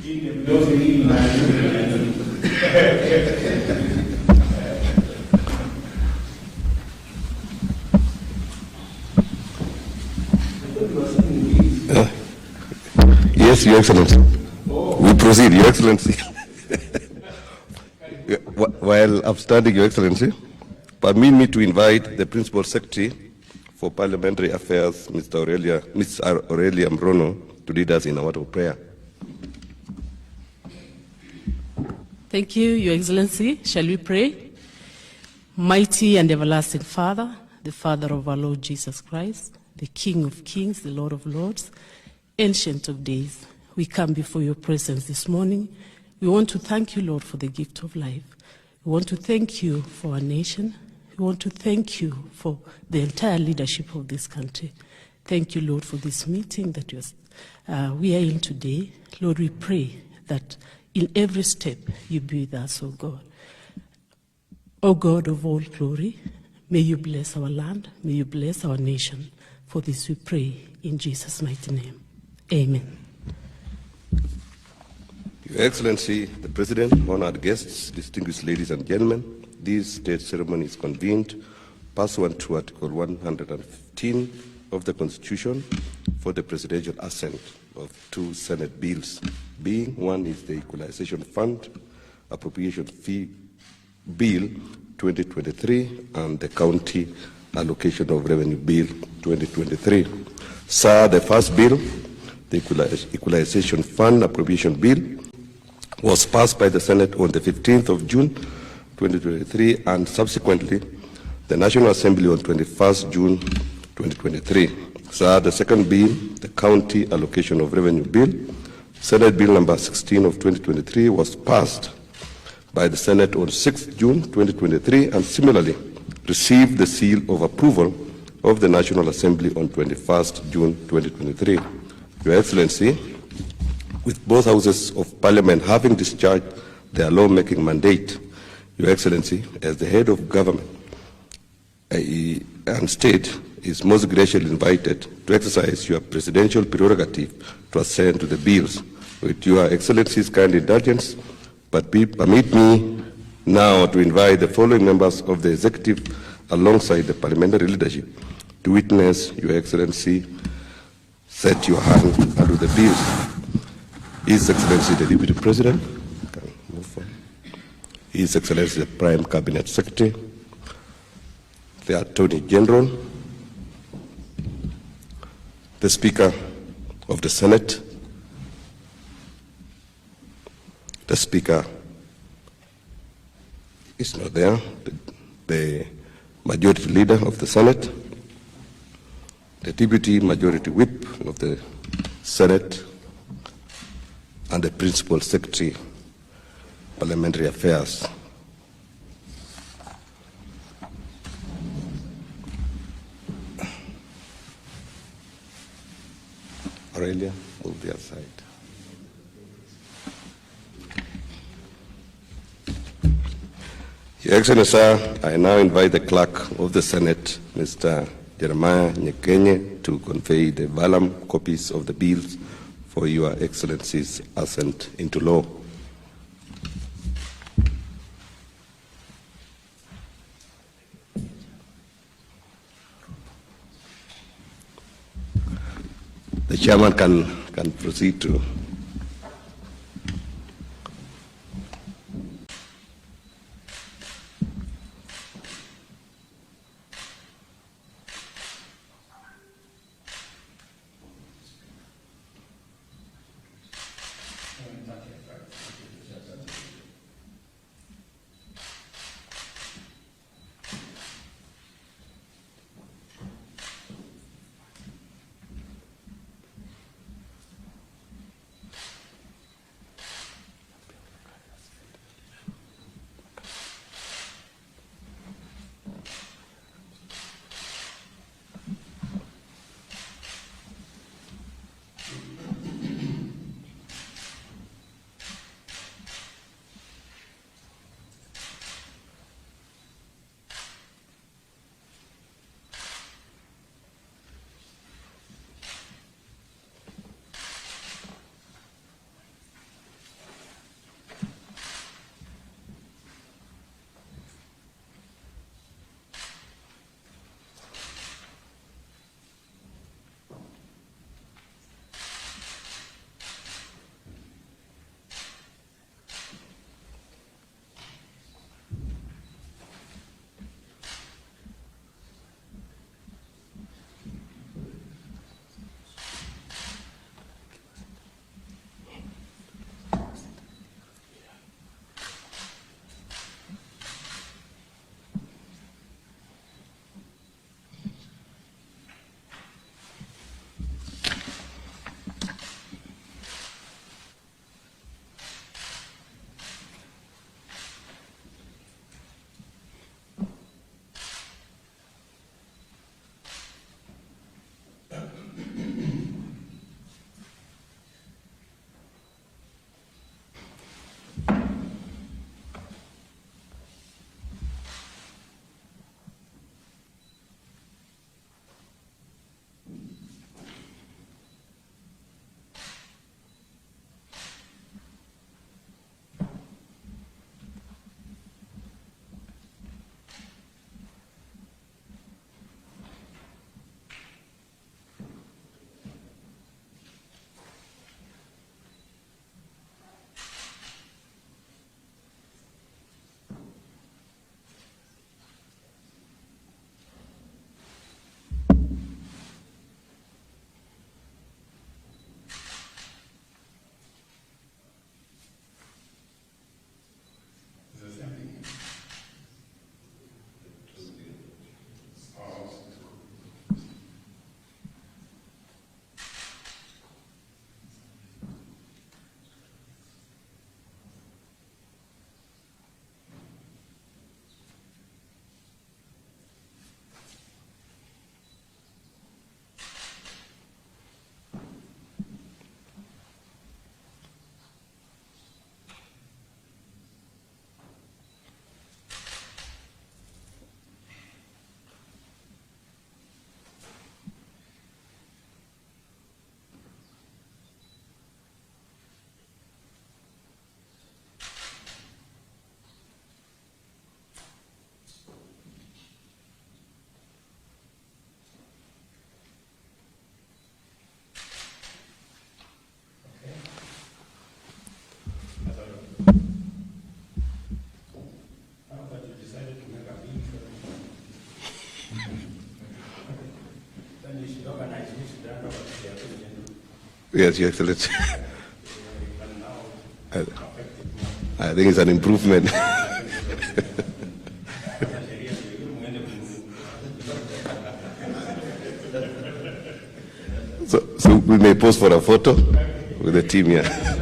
Yes, Your Excellency. We proceed, Your Excellency. While upstanding, Your Excellency, permit me to invite the Principal Secretary for Parliamentary Affairs, Ms. Aurelia Mrono, to lead us in a word of prayer. Thank you, Your Excellency. Shall we pray? Mighty and everlasting Father, the Father of our Lord Jesus Christ, the King of Kings, the Lord of Lords, Ancient of Days, we come before your presence this morning. We want to thank you, Lord, for the gift of life. We want to thank you for our nation. We want to thank you for the entire leadership of this country. Thank you, Lord, for this meeting that we are in today. Lord, we pray that in every step you be with us, O God. O God of all glory, may you bless our land, may you bless our nation. For this we pray in Jesus' mighty name. Amen. Your Excellency, the President, honored guests, distinguished ladies and gentlemen, this state ceremony is convened pursuant to Article 115 of the Constitution for the presidential assent of two Senate bills, being one is the Equalization Fund Appropriation Fee Bill 2023 and the County Allocation of Revenue Bill 2023. Sir, the first bill, the Equalization Fund Appropriation Bill, was passed by the Senate on the 15th of June 2023 and subsequently the National Assembly on 21st June 2023. Sir, the second bill, the County Allocation of Revenue Bill, Senate Bill number 16 of 2023, was passed by the Senate on 6th June 2023 and similarly received the seal of approval of the National Assembly on 21st June 2023. Your Excellency, with both houses of Parliament having discharged their lawmaking mandate, Your Excellency, as the head of government and state, is most graciously invited to exercise your presidential prerogative to assent to the bills. With Your Excellency's kind indulgence, but permit me now to invite the following members of the executive alongside the parliamentary leadership to witness Your Excellency set your hand under the bills. His Excellency the Deputy President, His Excellency the Prime Cabinet Secretary, the Attorney General, the Speaker of the Senate, the Speaker is not there, the Majority Leader of the Senate, the Deputy Majority Whip of the Senate, and the Principal Secretary, Parliamentary Affairs. Aurelia, move the other side. Your Excellency, sir, I now invite the Clerk of the Senate, Mr. Jeremiah Nyekenye, to convey the vellum copies of the bills for Your Excellency's assent into law. The Chairman can proceed to. Yes, Your Excellency. I think it's an improvement. So we may pose for a photo with the team here.